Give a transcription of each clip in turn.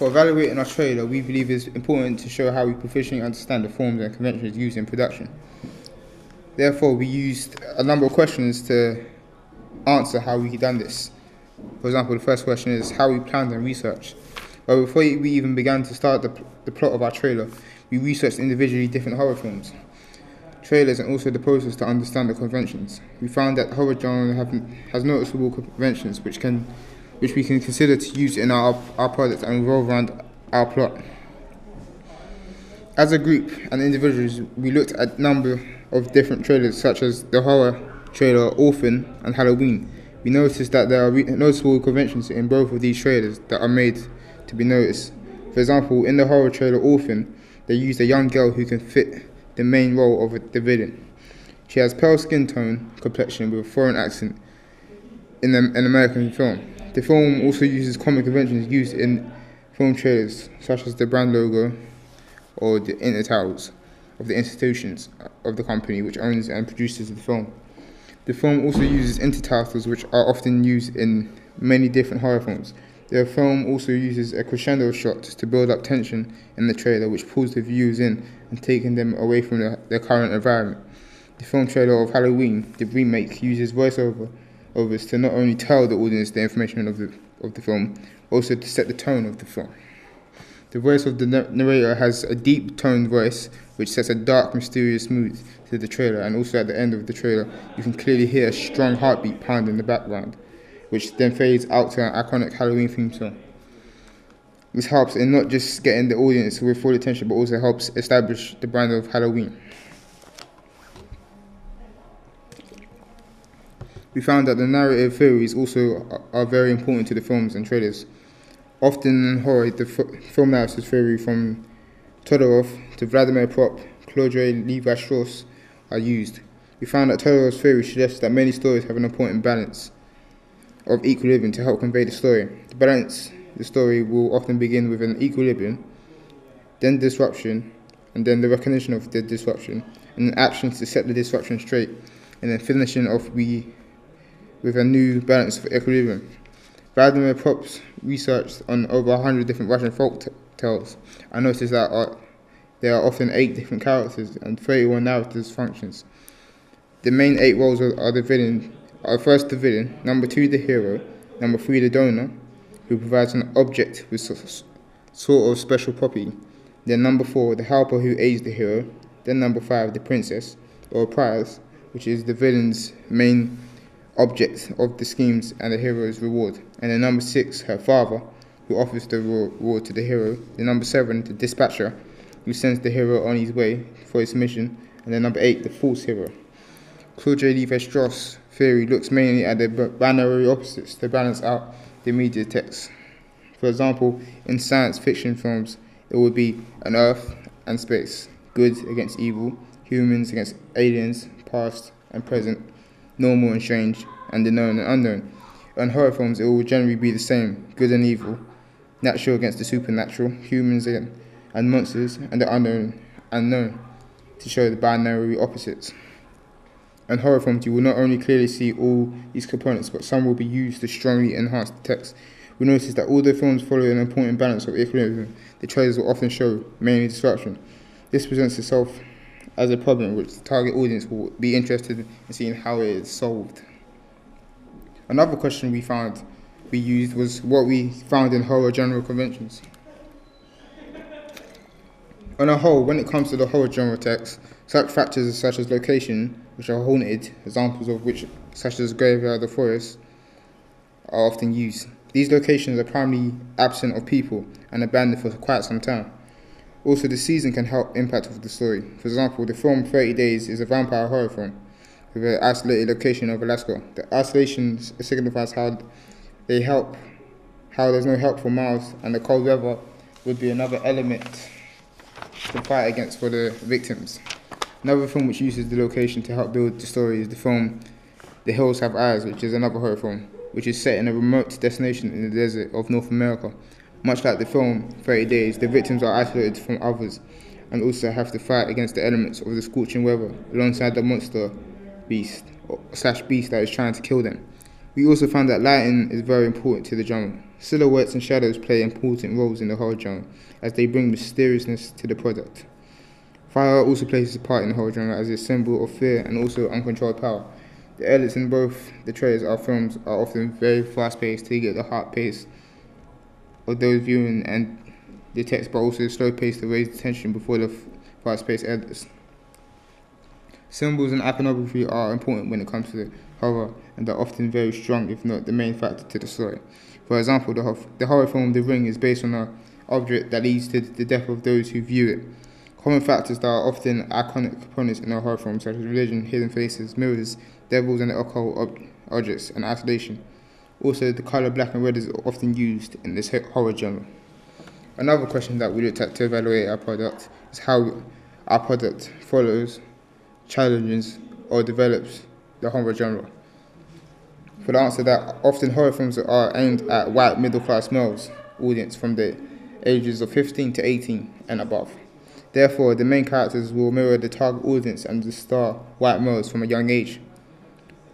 For evaluating our trailer, we believe it is important to show how we proficiently understand the forms and conventions used in production. Therefore, we used a number of questions to answer how we done this. For example, the first question is how we planned and researched. Well, before we even began to start the plot of our trailer, we researched individually different horror films, trailers, and also the process to understand the conventions. We found that horror genre has noticeable conventions which we can consider to use in our product and revolve around our plot. As a group and individuals, we looked at a number of different trailers such as the horror trailer, Orphan, and Halloween. We noticed that there are noticeable conventions in both of these trailers that are made to be noticed. For example, in the horror trailer Orphan, they used a young girl who can fit the main role of the villain. She has pale skin tone, complexion with a foreign accent in an American film. The film also uses common conventions used in film trailers, such as the brand logo or the intertitles of the institutions of the company which owns and produces the film. The film also uses intertitles which are often used in many different horror films. The film also uses a crescendo shot to build up tension in the trailer, which pulls the viewers in and taking them away from their current environment. The film trailer of Halloween, the remake, uses voiceovers to not only tell the audience the information of the film, but also to set the tone of the film. The voice of the narrator has a deep-toned voice, which sets a dark, mysterious mood to the trailer, and also at the end of the trailer, you can clearly hear a strong heartbeat pound in the background, which then fades out to an iconic Halloween theme song. This helps in not just getting the audience with full attention, but also helps establish the brand of Halloween. We found that the narrative theories also are very important to the films and trailers. Often in horror, the film narrative theory from Todorov to Vladimir Prop, Claude Levi-Strauss are used. We found that Todorov's theory suggests that many stories have an important balance of equilibrium to help convey the story. To balance the story will often begin with an equilibrium, then disruption, and then the recognition of the disruption, and then actions to set the disruption straight, and then finishing off with a new balance of equilibrium. Vladimir Prop's researched on over 100 different Russian folk tales. I noticed that there are often 8 different characters and 31 narrative functions. The main 8 roles are the villain, first the villain, number 2 the hero, number 3 the donor, who provides an object with sort of special property, then number 4 the helper who aids the hero, then number 5 the princess, or prize, which is the villain's main object of the schemes and the hero's reward, and then number 6 her father, who offers the reward to the hero, then number 7 the dispatcher, who sends the hero on his way for his mission, and then number 8 the false hero. Claude Levi-Strauss' theory looks mainly at the binary opposites to balance out the media text. For example, in science fiction films, it would be an Earth and space, good against evil, humans against aliens, past and present, normal and strange, and the known and unknown. In horror films, it will generally be the same, good and evil, natural against the supernatural, humans and monsters, and the unknown and known, to show the binary opposites. In horror films, you will not only clearly see all these components, but some will be used to strongly enhance the text. We notice that although films follow an important balance of equilibrium, the trailers will often show mainly disruption. This presents itself as a problem which the target audience will be interested in seeing how it is solved. Another question we used was what we found in horror general conventions. On a whole, when it comes to the horror genre text, such factors such as location, which are haunted, examples of which, such as graveyard or forest, are often used. These locations are primarily absent of people and abandoned for quite some time. Also, the season can help impact of the story. For example, the film 30 Days is a vampire horror film with an isolated location of Alaska. The isolation signifies how there's no help for miles, and the cold weather would be another element to fight against for the victims. Another film which uses the location to help build the story is the film The Hills Have Eyes, which is another horror film, which is set in a remote destination in the desert of North America. Much like the film 30 Days, the victims are isolated from others and also have to fight against the elements of the scorching weather alongside the monster beast that is trying to kill them. We also found that lighting is very important to the genre. Silhouettes and shadows play important roles in the horror genre as they bring mysteriousness to the product. Fire also plays a part in the horror genre as a symbol of fear and also uncontrolled power. The edits in both the trailers or films are often very fast-paced to get the heart pace of those viewing and the text, but also slow pace to raise the tension before the fast-paced edits. Symbols and iconography are important when it comes to horror and are often very strong, if not the main factor to the story. For example, the horror film The Ring is based on an object that leads to the death of those who view it. Common factors that are often iconic components in a horror film, such as religion, hidden faces, mirrors, devils and occult objects, and isolation. Also, the colour black and red is often used in this horror genre. Another question that we looked at to evaluate our product is how our product follows, challenges, or develops the horror genre. For the answer that often horror films are aimed at white middle-class males audience from the ages of 15 to 18 and above. Therefore, the main characters will mirror the target audience and the star white males from a young age.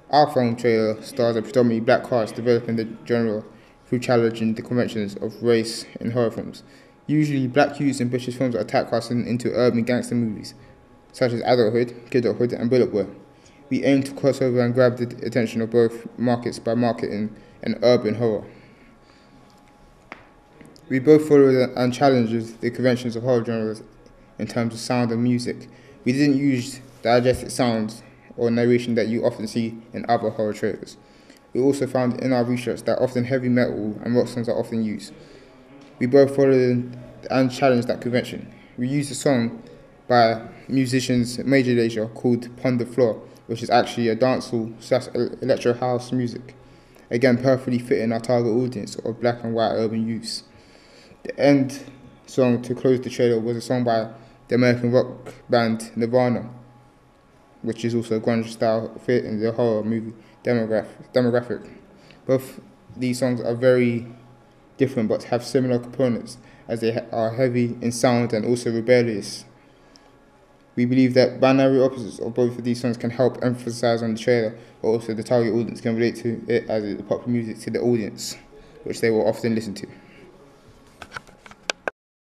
Our film trailer stars a predominantly black cast developing the genre through challenging the conventions of race in horror films. Usually, black youths in British films are typecasted into urban gangster movies, such as adulthood, kidulthood, and bullet boy. We aim to cross over and grab the attention of both markets by marketing an urban horror. We both follow and challenge the conventions of horror genres in terms of sound and music. We didn't use diegetic sounds or narration that you often see in other horror trailers. We also found in our research that often heavy metal and rock songs are often used. We both followed and challenged that convention. We used a song by musicians Major Lazer called Pon the Floor, which is actually a dancehall / electro house music. Again, perfectly fitting our target audience of black and white urban youths. The end song to close the trailer was a song by the American rock band Nirvana, which is also a grunge style fit in the horror movie demographic. Both these songs are very different but have similar components as they are heavy in sound and also rebellious. We believe that binary opposites of both of these songs can help emphasize on the trailer, but also the target audience can relate to it as it's popular music to the audience, which they will often listen to.